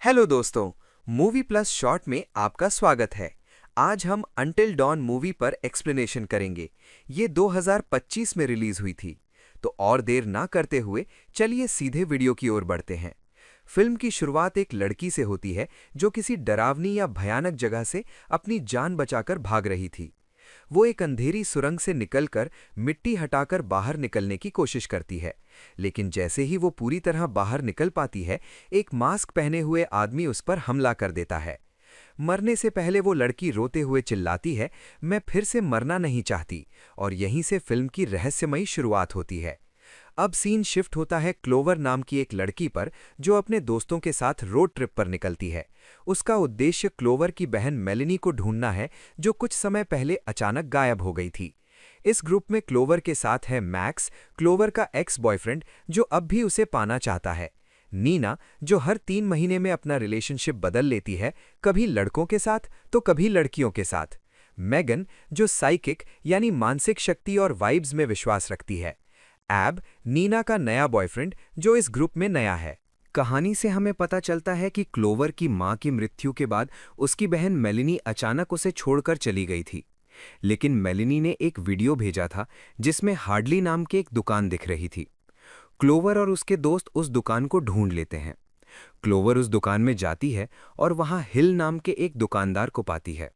Hello दोस्तों, movie plus short में आपका स्वागत है। आज हम अंटिल डॉन मूवी पर एक्सप्लेनेशन करेंगे। ये 2025 में रिलीज हुई थी। तो और देर ना करते हुए चलिए सीधे वीडियो की ओर बढ़ते हैं। फिल्म की शुरुआत एक लड़की से होती है जो किसी डरावनी या भयानक जगह से अपनी जान बचाकर भाग रही थी। वो एक अंधेरी सुरंग से निकलकर मिट्टी हटाकर बाहर निकलने की कोशिश करती है, लेकिन जैसे ही वो पूरी तरह बाहर निकल पाती है, एक मास्क पहने हुए आदमी उस पर हमला कर देता है। मरने से पहले वो लड़की रोते हुए चिल्लाती है, मैं फिर से मरना नहीं चाहती, और यहीं से फिल्म की रहस्यमयी शुरुआत होती है। अब सीन शिफ्ट होता है क्लोवर नाम की एक लड़की पर, जो अपने दोस्तों के साथ रोड ट्रिप पर निकलती है। उसका उद्देश्य क्लोवर की बहन मेलिनी को ढूंढना है, जो कुछ समय पहले अचानक गायब हो गई थी। इस ग्रुप में क्लोवर के साथ है मैक्स, क्लोवर का एक्स बॉयफ्रेंड, जो अब भी उसे पाना चाहता है। नीना, जो हर 3 महीने में अपना रिलेशनशिप बदल लेती है, कभी लड़कों के साथ तो कभी लड़कियों के साथ। मैगन, जो साइकिक यानी मानसिक शक्ति और वाइब्स में विश्वास रखती है। एब, नीना का नया बॉयफ्रेंड, जो इस ग्रुप में नया है। कहानी से हमें पता चलता है कि क्लोवर की मां की मृत्यु के बाद उसकी बहन मेलिनी अचानक उसे छोड़कर चली गई थी। लेकिन मेलिनी ने एक वीडियो भेजा था जिसमें हार्डली नाम की एक दुकान दिख रही थी। क्लोवर और उसके दोस्त उस दुकान को ढूंढ लेते हैं। क्लोवर उस दुकान में जाती है और वहां हिल नाम के एक दुकानदार को पाती है।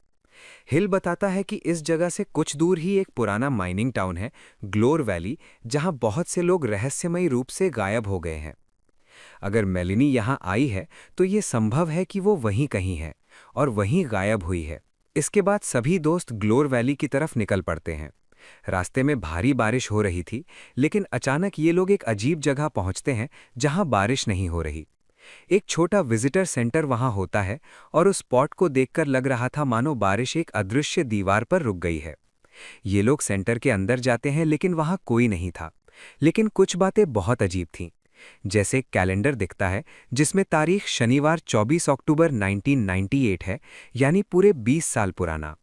हिल बताता है कि इस जगह से कुछ दूर ही एक पुराना माइनिंग टाउन है, ग्लोर वैली, जहां बहुत से लोग रहस्यमयी रूप से गायब हो गए हैं। अगर मेलिनी यहां आई है तो ये संभव है कि वो वहीं कहीं है और वहीं गायब हुई है। इसके बाद सभी दोस्त ग्लोर वैली की तरफ निकल पड़ते हैं। रास्ते में भारी बारिश हो रही थी, लेकिन अचानक ये लोग एक अजीब जगह पहुंचते हैं जहां बारिश नहीं हो रही। एक छोटा विजिटर सेंटर वहां होता है और उस स्पॉट को देखकर लग रहा था मानो बारिश एक अदृश्य दीवार पर रुक गई है। ये लोग सेंटर के अंदर जाते हैं, लेकिन वहां कोई नहीं था। लेकिन कुछ बातें बहुत अजीब थीं। जैसे कैलेंडर दिखता है जिसमें तारीख शनिवार 24 अक्टूबर 1998 है, यानी पूरे 20 साल पुराना।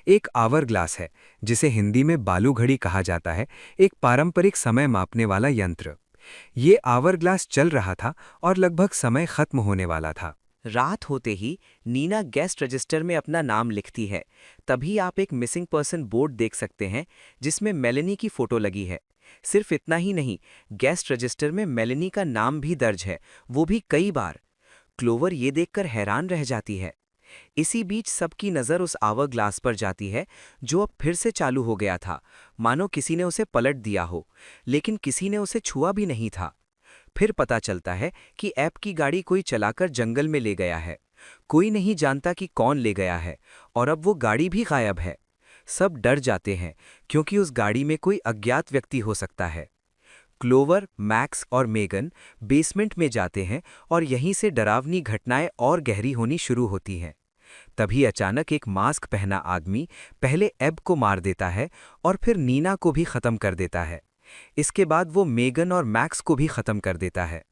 एक आवर ग्लास है जिसे हिंदी में बालू घड़ी कहा जाता है, एक पारंपरिक समय मापने वाला यंत्र। ये आवर ग्लास चल रहा था और लगभग समय खत्म होने वाला था। रात होते ही नीना गेस्ट रजिस्टर में अपना नाम लिखती है। तभी आप एक मिसिंग पर्सन बोर्ड देख सकते हैं जिसमें मेलेनी की फोटो लगी है। सिर्फ इतना ही नहीं, गेस्ट रजिस्टर में मेलेनी का नाम भी दर्ज है, वो भी कई बार। क्लोवर ये देखकर हैरान रह जाती है। इसी बीच सबकी नज़र उस आवर ग्लास पर जाती है, जो अब फिर से चालू हो गया था, मानो किसी ने उसे पलट दिया हो, लेकिन किसी ने उसे छुआ भी नहीं था। फिर पता चलता है कि ऐप की गाड़ी कोई चलाकर जंगल में ले गया है। कोई नहीं जानता कि कौन ले गया है, और अब वो गाड़ी भी गायब है। सब डर जाते हैं क्योंकि उस गाड़ी में कोई अज्ञात व्यक्ति हो सकता है। क्लोवर, मैक्स और मेगन बेसमेंट में जाते हैं और यहीं से डरावनी घटनाएं और गहरी होनी शुरू होती हैं। तभी अचानक एक मास्क पहना आदमी पहले एब को मार देता है और फिर नीना को भी खत्म कर देता है। इसके बाद वो मेगन और मैक्स को भी खत्म कर देता है।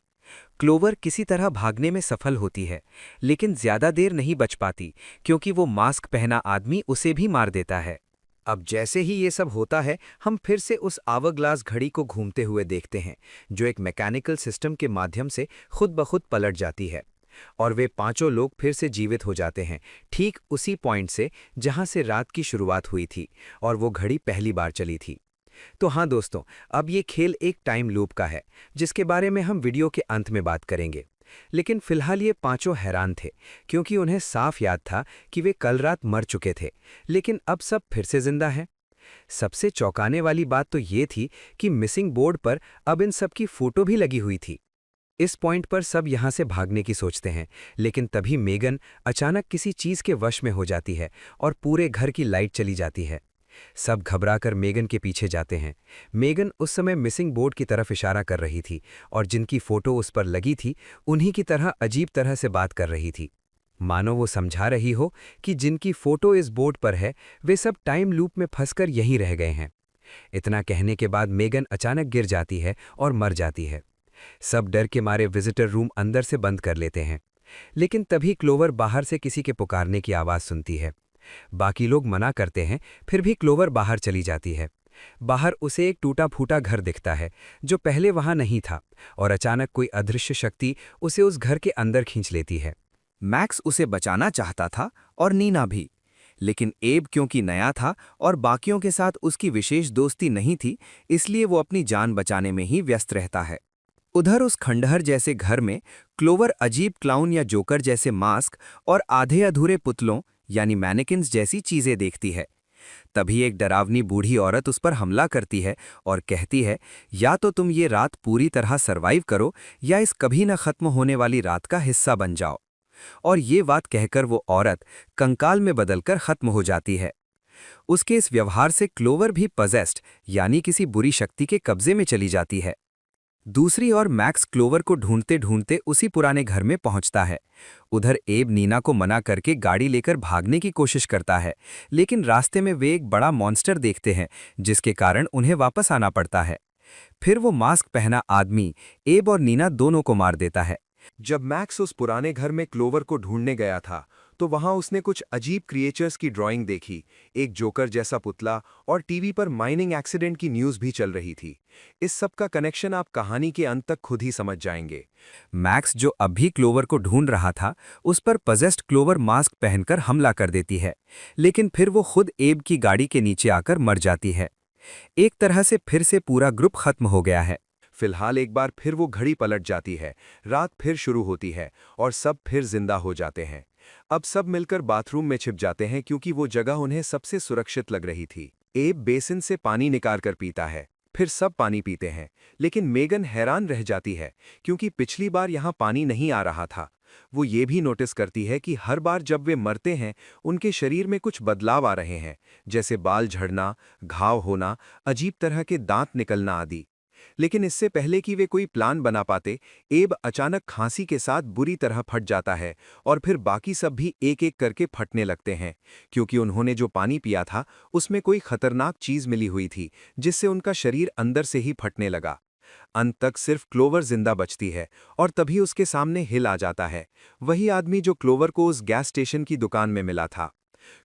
क्लोवर किसी तरह भागने में सफल होती है, लेकिन ज्यादा देर नहीं बच पाती क्योंकि वो मास्क पहना आदमी उसे भी मार देता है। अब जैसे ही ये सब होता है, हम फिर से उस आवरग्लास घड़ी को घूमते हुए देखते हैं, जो एक मैकेनिकल सिस्टम के माध्यम से खुद ब खुद पलट जाती है। और वे पांचों लोग फिर से जीवित हो जाते हैं, ठीक उसी पॉइंट से जहां से रात की शुरुआत हुई थी और वो घड़ी पहली बार चली थी। तो हाँ दोस्तों, अब ये खेल एक टाइम लूप का है, जिसके बारे में हम वीडियो के अंत में बात करेंगे। लेकिन फिलहाल ये पांचों हैरान थे, क्योंकि उन्हें साफ याद था कि वे कल रात मर चुके थे, लेकिन अब सब फिर से जिंदा हैं। सबसे चौंकाने वाली बात तो ये थी कि मिसिंग बोर्ड पर अब इन सब की फोटो भी लगी हुई थी। इस पॉइंट पर सब यहां से भागने की सोचते हैं, लेकिन तभी मेगन अचानक किसी चीज के वश में हो जाती है और पूरे घर की लाइट चली जाती है। सब घबराकर मेगन के पीछे जाते हैं। मेगन उस समय मिसिंग बोर्ड की तरफ इशारा कर रही थी और जिनकी फोटो उस पर लगी थी, उन्हीं की तरह अजीब तरह से बात कर रही थी, मानो वो समझा रही हो कि जिनकी फोटो इस बोर्ड पर है वे सब टाइम लूप में फंसकर यहीं रह गए हैं। इतना कहने के बाद मेगन अचानक गिर जाती है और मर जाती है। सब डर के मारे विजिटर रूम अंदर से बंद कर लेते हैं, लेकिन तभी क्लोवर बाहर से किसी के पुकारने की आवाज़ सुनती है। बाकी लोग मना करते हैं, फिर भी क्लोवर बाहर चली जाती है। बाहर उसे एक टूटा-फूटा घर दिखता है, जो पहले वहां नहीं था, और अचानक कोई अदृश्य शक्ति उसे उस घर के अंदर खींच लेती है। मैक्स उसे बचाना चाहता था और नीना भी, लेकिन एब क्योंकि नया था और बाकियों के साथ उसकी विशेष दोस्ती नहीं थी, इसलिए वो अपनी जान बचाने में ही व्यस्त रहता है। उधर उस खंडहर जैसे घर में क्लोवर अजीब क्लाउन या जोकर जैसे मास्क और आधे अधूरे पुतलों यानी मैनेकिन्स जैसी चीजें देखती है। तभी एक डरावनी बूढ़ी औरत उस पर हमला करती है और कहती है, या तो तुम ये रात पूरी तरह सरवाइव करो या इस कभी न खत्म होने वाली रात का हिस्सा बन जाओ। और ये बात कहकर वो औरत कंकाल में बदलकर खत्म हो जाती है। उसके इस व्यवहार से क्लोवर भी पजेस्ड यानी किसी बुरी शक्ति के कब्जे में चली जाती है। दूसरी ओर मैक्स क्लोवर को ढूंढते ढूंढते उसी पुराने घर में पहुंचता है। उधर एब नीना को मना करके गाड़ी लेकर भागने की कोशिश करता है, लेकिन रास्ते में वे एक बड़ा मॉन्स्टर देखते हैं, जिसके कारण उन्हें वापस आना पड़ता है। फिर वो मास्क पहना आदमी एब और नीना दोनों को मार देता है। जब मैक्स उस पुराने घर में क्लोवर को ढूंढने गया था, तो वहां उसने कुछ अजीब क्रिएचर्स की ड्राइंग देखी, एक जोकर जैसा पुतला, और टीवी पर माइनिंग एक्सीडेंट की न्यूज़ भी चल रही थी। इस सब का कनेक्शन आप कहानी के अंत तक खुद ही समझ जाएंगे। मैक्स जो अभी क्लोवर को ढूंढ रहा था, उस पर पजेस्ड क्लोवर मास्क पहनकर हमला कर देती है, लेकिन फिर वो खुद एब की गाड़ी के नीचे आकर मर जाती है। एक तरह से फिर से पूरा ग्रुप खत्म हो गया है। फिलहाल एक बार फिर वो घड़ी पलट जाती है, रात फिर शुरू होती है और सब फिर जिंदा हो जाते हैं। अब सब मिलकर बाथरूम में छिप जाते हैं क्योंकि वो जगह उन्हें सबसे सुरक्षित लग रही थी। एब बेसिन से पानी निकाल कर पीता है, फिर सब पानी पीते हैं, लेकिन मेगन हैरान रह जाती है क्योंकि पिछली बार यहाँ पानी नहीं आ रहा था। वो ये भी नोटिस करती है कि हर बार जब वे मरते हैं, उनके शरीर में कुछ बदलाव आ रहे हैं, जैसे बाल झड़ना, घाव होना, अजीब तरह के दांत निकलना आदि। लेकिन इससे पहले कि वे कोई प्लान बना पाते, एब अचानक खांसी के साथ बुरी तरह फट जाता है और फिर बाकी सब भी एक एक करके फटने लगते हैं, क्योंकि उन्होंने जो पानी पिया था उसमें कोई खतरनाक चीज मिली हुई थी, जिससे उनका शरीर अंदर से ही फटने लगा। अंत तक सिर्फ क्लोवर जिंदा बचती है और तभी उसके सामने हिल आ जाता है, वही आदमी जो क्लोवर को उस गैस स्टेशन की दुकान में मिला था।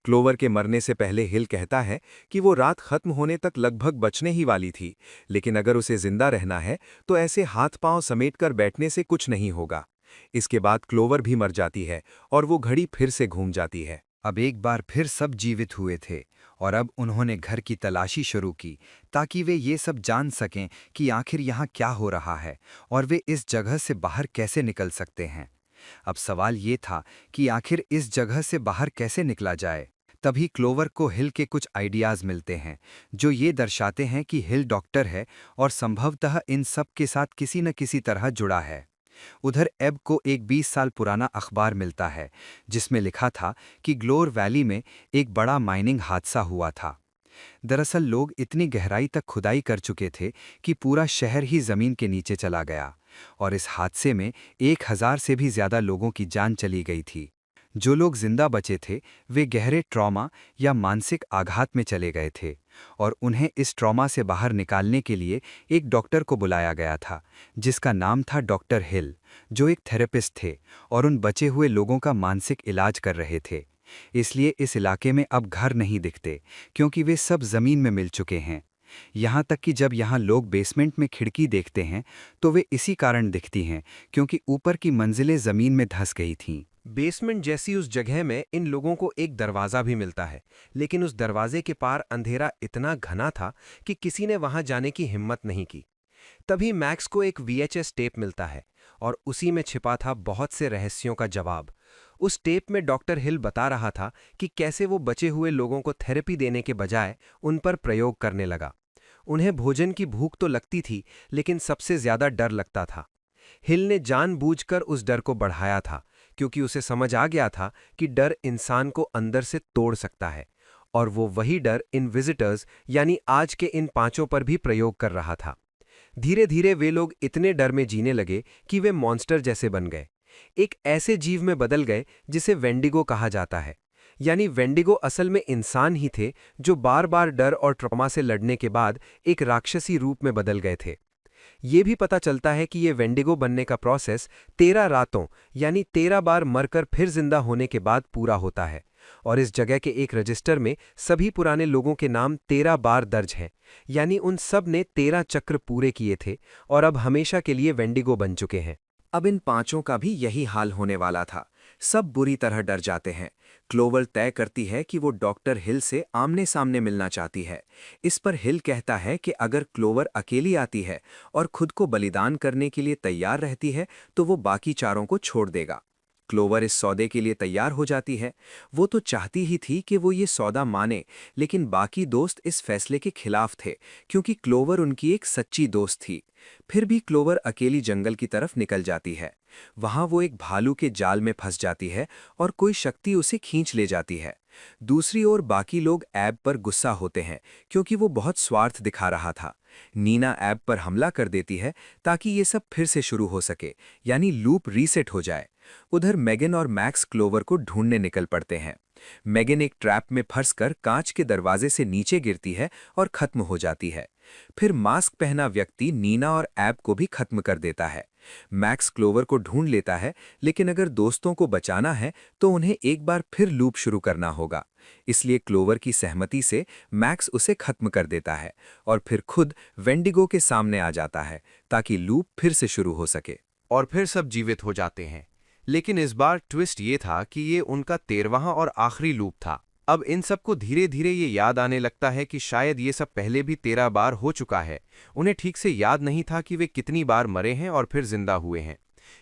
क्लोवर के मरने से पहले हिल कहता है कि वो रात खत्म होने तक लगभग बचने ही वाली थी, लेकिन अगर उसे जिंदा रहना है तो ऐसे हाथ पांव समेटकर बैठने से कुछ नहीं होगा। इसके बाद क्लोवर भी मर जाती है और वो घड़ी फिर से घूम जाती है। अब एक बार फिर सब जीवित हुए थे और अब उन्होंने घर की तलाशी शुरू की, ताकि वे ये सब जान सकें कि आखिर यहाँ क्या हो रहा है और वे इस जगह से बाहर कैसे निकल सकते हैं। अब सवाल ये था कि आखिर इस जगह से बाहर कैसे निकला जाए। तभी क्लोवर को हिल के कुछ आइडियाज मिलते हैं, जो ये दर्शाते हैं कि हिल डॉक्टर है और संभवतः इन सब के साथ किसी न किसी तरह जुड़ा है। उधर एब को एक 20 साल पुराना अखबार मिलता है, जिसमें लिखा था कि ग्लोर वैली में एक बड़ा माइनिंग हादसा हुआ था। दरअसल लोग इतनी गहराई तक खुदाई कर चुके थे कि पूरा शहर ही जमीन के नीचे चला गया, और इस हादसे में 1000 से भी ज्यादा लोगों की जान चली गई थी। जो लोग जिंदा बचे थे, वे गहरे ट्रॉमा या मानसिक आघात में चले गए थे, और उन्हें इस ट्रॉमा से बाहर निकालने के लिए एक डॉक्टर को बुलाया गया था, जिसका नाम था डॉक्टर हिल, जो एक थेरेपिस्ट थे और उन बचे हुए लोगों का मानसिक इलाज कर रहे थे। इसलिए इस इलाके में अब घर नहीं दिखते, क्योंकि वे सब जमीन में मिल चुके हैं। यहाँ तक कि जब यहाँ लोग बेसमेंट में खिड़की देखते हैं, तो वे इसी कारण दिखती हैं, क्योंकि ऊपर की मंजिलें जमीन में धंस गई थीं। बेसमेंट जैसी उस जगह में इन लोगों को एक दरवाज़ा भी मिलता है, लेकिन उस दरवाजे के पार अंधेरा इतना घना था कि किसी ने वहां जाने की हिम्मत नहीं की। तभी मैक्स को एक VHS टेप मिलता है और उसी में छिपा था बहुत से रहस्यों का जवाब। उस टेप में डॉक्टर हिल बता रहा था कि कैसे वो बचे हुए लोगों को थेरेपी देने के बजाय उन पर प्रयोग करने लगा। उन्हें भोजन की भूख तो लगती थी, लेकिन सबसे ज्यादा डर लगता था। हिल ने जानबूझकर उस डर को बढ़ाया था, क्योंकि उसे समझ आ गया था कि डर इंसान को अंदर से तोड़ सकता है, और वो वही डर इन विजिटर्स यानी आज के इन 5 पर भी प्रयोग कर रहा था। धीरे धीरे वे लोग इतने डर में जीने लगे कि वे मॉन्स्टर जैसे बन गए, एक ऐसे जीव में बदल गए जिसे वेंडिगो कहा जाता है। यानी वेंडिगो असल में इंसान ही थे, जो बार बार डर और ट्रॉमा से लड़ने के बाद एक राक्षसी रूप में बदल गए थे। ये भी पता चलता है कि ये वेंडिगो बनने का प्रोसेस 13 रातों यानी 13 बार मरकर फिर जिंदा होने के बाद पूरा होता है, और इस जगह के एक रजिस्टर में सभी पुराने लोगों के नाम 13 बार दर्ज हैं, यानी उन सब ने 13 चक्र पूरे किए थे और अब हमेशा के लिए वेंडिगो बन चुके हैं। अब इन पांचों का भी यही हाल होने वाला था। सब बुरी तरह डर जाते हैं। क्लोवर तय करती है कि वो डॉक्टर हिल से आमने सामने मिलना चाहती है। इस पर हिल कहता है कि अगर क्लोवर अकेली आती है और खुद को बलिदान करने के लिए तैयार रहती है तो वो बाकी चारों को छोड़ देगा। क्लोवर इस सौदे के लिए तैयार हो जाती है। वो तो चाहती ही थी कि वो ये सौदा माने, लेकिन बाकी दोस्त इस फैसले के खिलाफ थे क्योंकि क्लोवर उनकी एक सच्ची दोस्त थी। फिर भी क्लोवर अकेली जंगल की तरफ निकल जाती है। वहां वो एक भालू के जाल में फंस जाती है और कोई शक्ति उसे खींच ले जाती है। दूसरी ओर बाकी लोग ऐब पर गुस्सा होते हैं क्योंकि वो बहुत स्वार्थ दिखा रहा था। नीना ऐब पर हमला कर देती है ताकि ये सब फिर से शुरू हो सके, यानी लूप रीसेट हो जाए। उधर मेगन और मैक्स क्लोवर को ढूंढने निकल पड़ते हैं। मेगन एक ट्रैप में फंसकर कांच के दरवाजे से नीचे गिरती है और खत्म हो जाती है। फिर मास्क पहना व्यक्ति नीना और ऐब को भी खत्म कर देता है। मैक्स क्लोवर को ढूंढ लेता है, लेकिन अगर दोस्तों को बचाना है तो उन्हें एक बार फिर लूप शुरू करना होगा। इसलिए क्लोवर की सहमति से मैक्स उसे खत्म कर देता है और फिर खुद वेंडिगो के सामने आ जाता है ताकि लूप फिर से शुरू हो सके। और फिर सब जीवित हो जाते हैं। लेकिन इस बार ट्विस्ट ये था कि ये उनका 13वां और आखिरी लूप था। अब इन सबको धीरे धीरे ये याद आने लगता है कि शायद ये सब पहले भी 13 बार हो चुका है। उन्हें ठीक से याद नहीं था कि वे कितनी बार मरे हैं और फिर जिंदा हुए हैं।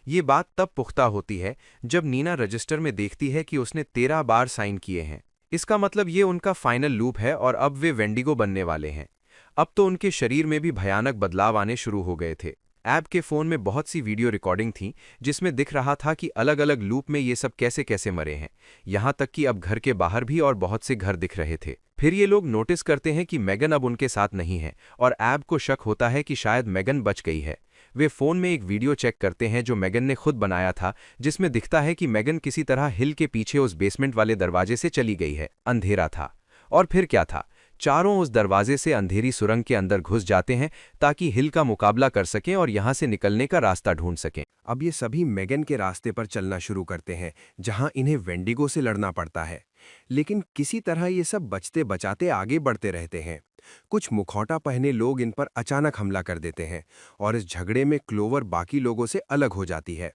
ये बात तब पुख्ता होती है जब नीना रजिस्टर में देखती है कि उसने 13 बार साइन किए हैं। इसका मतलब ये उनका फाइनल लूप है और अब वे वेंडिगो बनने वाले हैं। अब तो उनके शरीर में भी भयानक बदलाव आने शुरू हो गए थे। ऐब के फ़ोन में बहुत सी वीडियो रिकॉर्डिंग थी जिसमें दिख रहा था कि अलग अलग लूप में ये सब कैसे कैसे मरे हैं। यहाँ तक कि अब घर के बाहर भी और बहुत से घर दिख रहे थे। फिर ये लोग नोटिस करते हैं कि मेगन अब उनके साथ नहीं है और ऐब को शक होता है कि शायद मेगन बच गई है। वे फ़ोन में एक वीडियो चेक करते हैं जो मेगन ने खुद बनाया था, जिसमें दिखता है कि मेगन किसी तरह हिल के पीछे उस बेसमेंट वाले दरवाजे से चली गई है। अंधेरा था और फिर क्या था, चारों उस दरवाजे से अंधेरी सुरंग के अंदर घुस जाते हैं ताकि हिल का मुकाबला कर सकें और यहां से निकलने का रास्ता ढूंढ सकें। अब ये सभी मेगन के रास्ते पर चलना शुरू करते हैं जहां इन्हें वेंडिगो से लड़ना पड़ता है, लेकिन किसी तरह ये सब बचते बचाते आगे बढ़ते रहते हैं। कुछ मुखौटा पहने लोग इन पर अचानक हमला कर देते हैं और इस झगड़े में क्लोवर बाकी लोगों से अलग हो जाती है।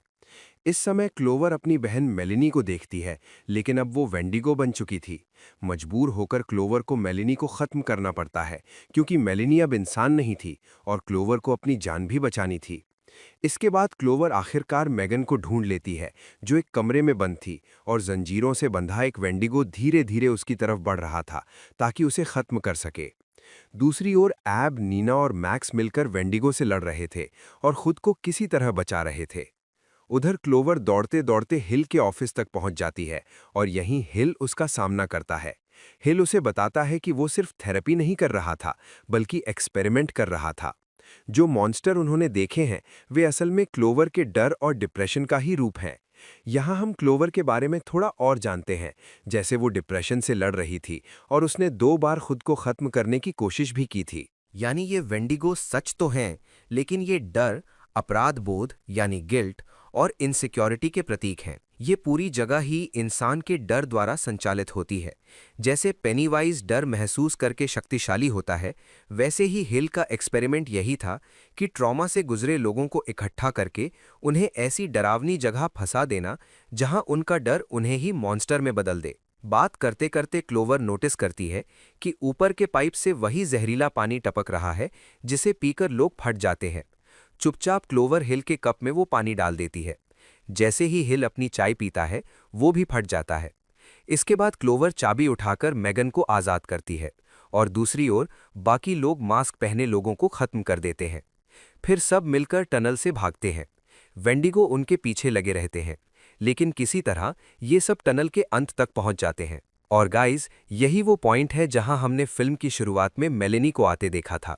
इस समय क्लोवर अपनी बहन मेलिनी को देखती है, लेकिन अब वो वेंडिगो बन चुकी थी। मजबूर होकर क्लोवर को मेलिनी को खत्म करना पड़ता है क्योंकि मेलिनी अब इंसान नहीं थी और क्लोवर को अपनी जान भी बचानी थी। इसके बाद क्लोवर आखिरकार मेगन को ढूंढ लेती है जो एक कमरे में बंद थी और जंजीरों से बंधा एक वेंडिगो धीरे धीरे उसकी तरफ बढ़ रहा था ताकि उसे खत्म कर सके। दूसरी ओर ऐब, नीना और मैक्स मिलकर वेंडिगो से लड़ रहे थे और खुद को किसी तरह बचा रहे थे। उधर क्लोवर दौड़ते दौड़ते हिल के ऑफिस तक पहुंच जाती है और यहीं हिल उसका सामना करता है। हिल उसे बताता है कि वो सिर्फ थेरेपी नहीं कर रहा था बल्कि एक्सपेरिमेंट कर रहा था। जो मॉन्स्टर उन्होंने देखे हैं वे असल में क्लोवर के डर और डिप्रेशन का ही रूप हैं। यहाँ हम क्लोवर के बारे में थोड़ा और जानते हैं, जैसे वो डिप्रेशन से लड़ रही थी और उसने 2 बार खुद को खत्म करने की कोशिश भी की थी। यानी ये वेंडिगो सच तो हैं, लेकिन ये डर, अपराध बोध यानी गिल्ट और इनसिक्योरिटी के प्रतीक हैं। ये पूरी जगह ही इंसान के डर द्वारा संचालित होती है। जैसे पेनीवाइज डर महसूस करके शक्तिशाली होता है, वैसे ही हिल का एक्सपेरिमेंट यही था कि ट्रॉमा से गुजरे लोगों को इकट्ठा करके उन्हें ऐसी डरावनी जगह फंसा देना जहां उनका डर उन्हें ही मॉन्स्टर में बदल दे। बात करते करते क्लोवर नोटिस करती है कि ऊपर के पाइप से वही जहरीला पानी टपक रहा है जिसे पीकर लोग फट जाते हैं। चुपचाप क्लोवर हिल के कप में वो पानी डाल देती है। जैसे ही हिल अपनी चाय पीता है वो भी फट जाता है। इसके बाद क्लोवर चाबी उठाकर मेगन को आज़ाद करती है और दूसरी ओर बाकी लोग मास्क पहने लोगों को खत्म कर देते हैं। फिर सब मिलकर टनल से भागते हैं। वेंडिगो उनके पीछे लगे रहते हैं, लेकिन किसी तरह ये सब टनल के अंत तक पहुंच जाते हैं। और गाइज, यही वो पॉइंट है जहां हमने फिल्म की शुरुआत में मेलेनी को आते देखा था।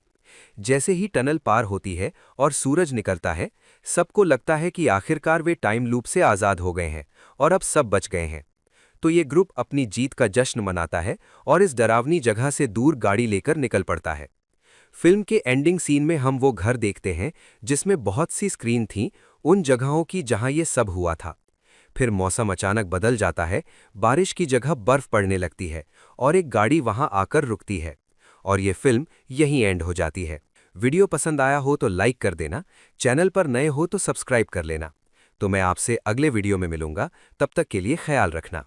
जैसे ही टनल पार होती है और सूरज निकलता है, सबको लगता है कि आखिरकार वे टाइम लूप से आज़ाद हो गए हैं और अब सब बच गए हैं। तो ये ग्रुप अपनी जीत का जश्न मनाता है और इस डरावनी जगह से दूर गाड़ी लेकर निकल पड़ता है। फिल्म के एंडिंग सीन में हम वो घर देखते हैं जिसमें बहुत सी स्क्रीन थीं, उन जगहों की जहां ये सब हुआ था। फिर मौसम अचानक बदल जाता है, बारिश की जगह बर्फ पड़ने लगती है और एक गाड़ी वहां आकर रुकती है। और ये फिल्म यहीं एंड हो जाती है। वीडियो पसंद आया हो तो लाइक कर देना, चैनल पर नए हो तो सब्सक्राइब कर लेना। तो मैं आपसे अगले वीडियो में मिलूंगा, तब तक के लिए ख्याल रखना।